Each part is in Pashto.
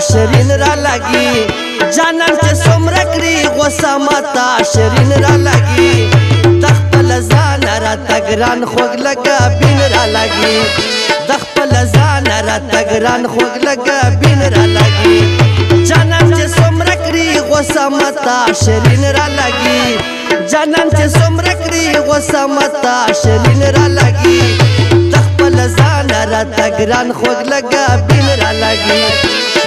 شیرین را لگی جانان چې څومره کړي غوسه ماته شیرین را لگی د خپل ځان راته ګران خوږ لکه بین را لگی د خپل ځان راته ګران خوږ لکه بین را لگی جانان چې څومره کړي غوسه ماته شیرین را لگی جانان چې څومره کړي غوسه ماته شیرین را لگی د خپل ځان راته ګران خوږ لکه بین را لگی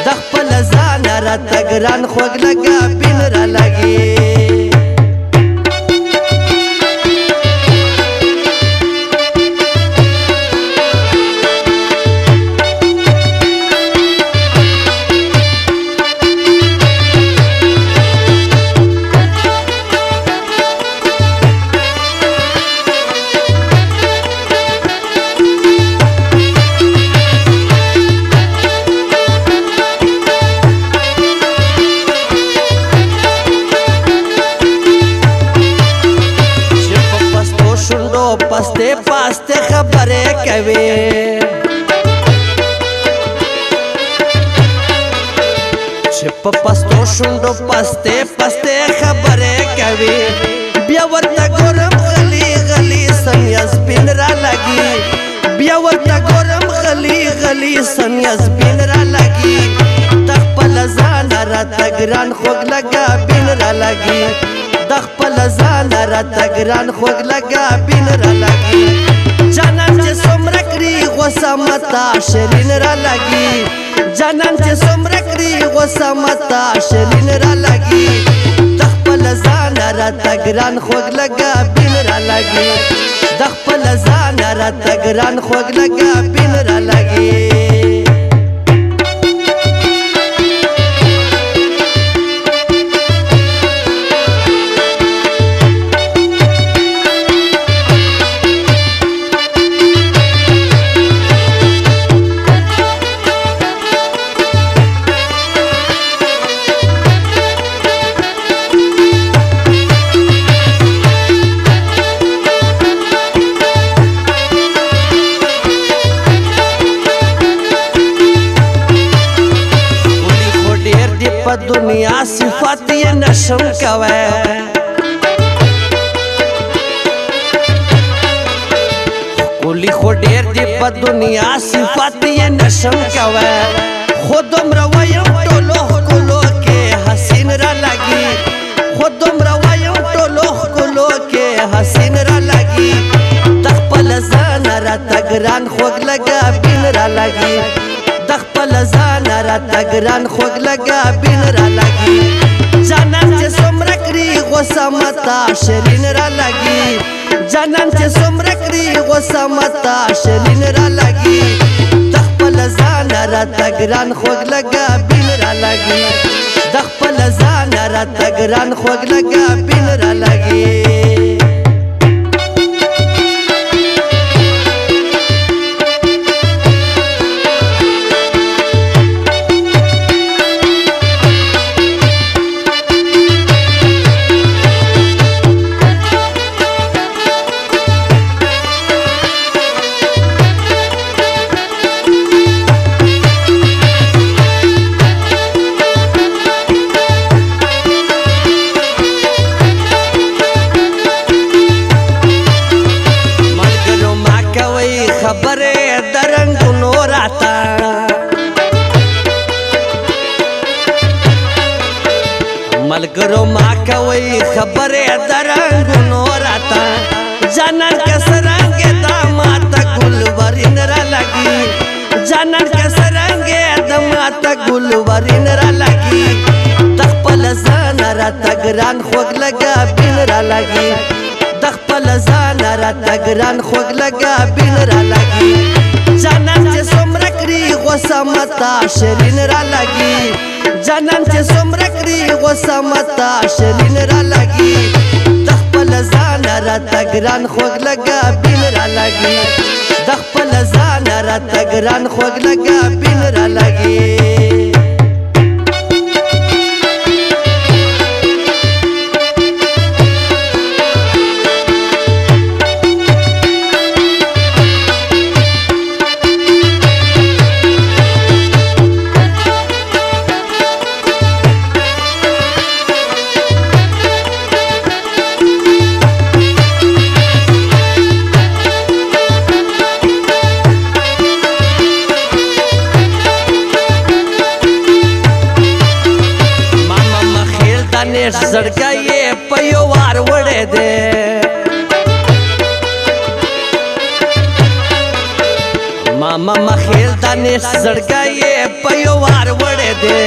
د خپل ځان راته ګران خوږ لکه بین را لگی پسته پسته خبره کوي چې په پستو شوندو پسته پسته خبره کوي بیا ورته ګورم غلی غلی سنیا سپین را لګي بیا ورته ګورم غلی غلی سنیا سپین را لګي د خپل ځان راته ګران خوږ لګا بین را لګي د خپل ځان راته ګران خوږ لګا بین را لګي جانان چې څومره کړي غوسه ماته شیرین را لګي جانان چې څومره کړي غوسه ماته شیرین را لګي د خپل ځان راته ګران خوږ لګا بین را لګي د خپل ځان راته ګران خوږ لګا بین را لګي په دنیا صفات یې نشم کوي کولی خو ډېر دی په دنیا صفات یې نشم کوي خود دومره وایم ټولو ښکلو کې حسین را لګي خود دومره وایم ټولو ښکلو کې حسین را لګي د خپل ځان راته ګران خوږ لګا بین را لګي د خپل ځان راته ګران خوږ لګا بین را لګي جانان چې څومره کړي غوسه ماته شیرین را لګي جانان چې څومره کړي غوسه ماته شیرین را لګي د خپل ځان راته ګران خوږ لګا بین را لګي د خپل ځان راته ګران خوږ لګا بین را لګي خبره درنګونو راته ملګرو ما کوي خبره درنګونو راته جانان که سرنګ دا ماته ګلورین را لګي جانان که سرنګ دا ماته ګلورین را لګي د خپل ځان راته ګران خوږ لګا بین را لګي د خپل ځان راته ګران خوږ لګا بین را لګي جانان چې څومره کړي غوسه ماته شیرین را لګي جانان چې څومره کړي غوسه ماته شیرین را لګي د خپل ځان راته ګران خوږ لګا بین را لګي د خپل ځان راته ګران خوږ لګا بین را لګي دانش زړګی په یو وار وړی دی ماما مخیل دانش زړګی په یو وار وړی دی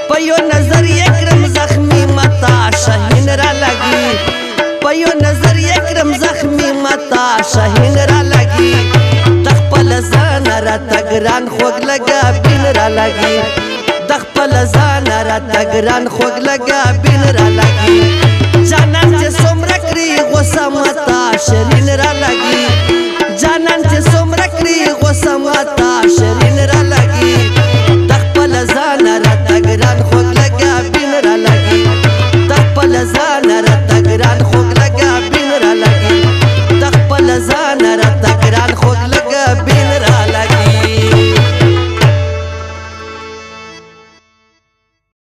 په یو نظر یې کړم زخمی متا شهین را لګي په یو نظر یې کړم زخمی متا شهین را لګي د خپل ځان راته ګران خوږ لګا بین را لګي د خپل ځان راته ګران خوږ لګا بین را لګي جانان چې څومره کړي غوسه متا شیرین را لګي جانان چې څومره کړي غوسه متا شیرین را لګي د خپل ځان راته ګران خوږ لګا بین را لګي د خپل ځان راته ګران خوږ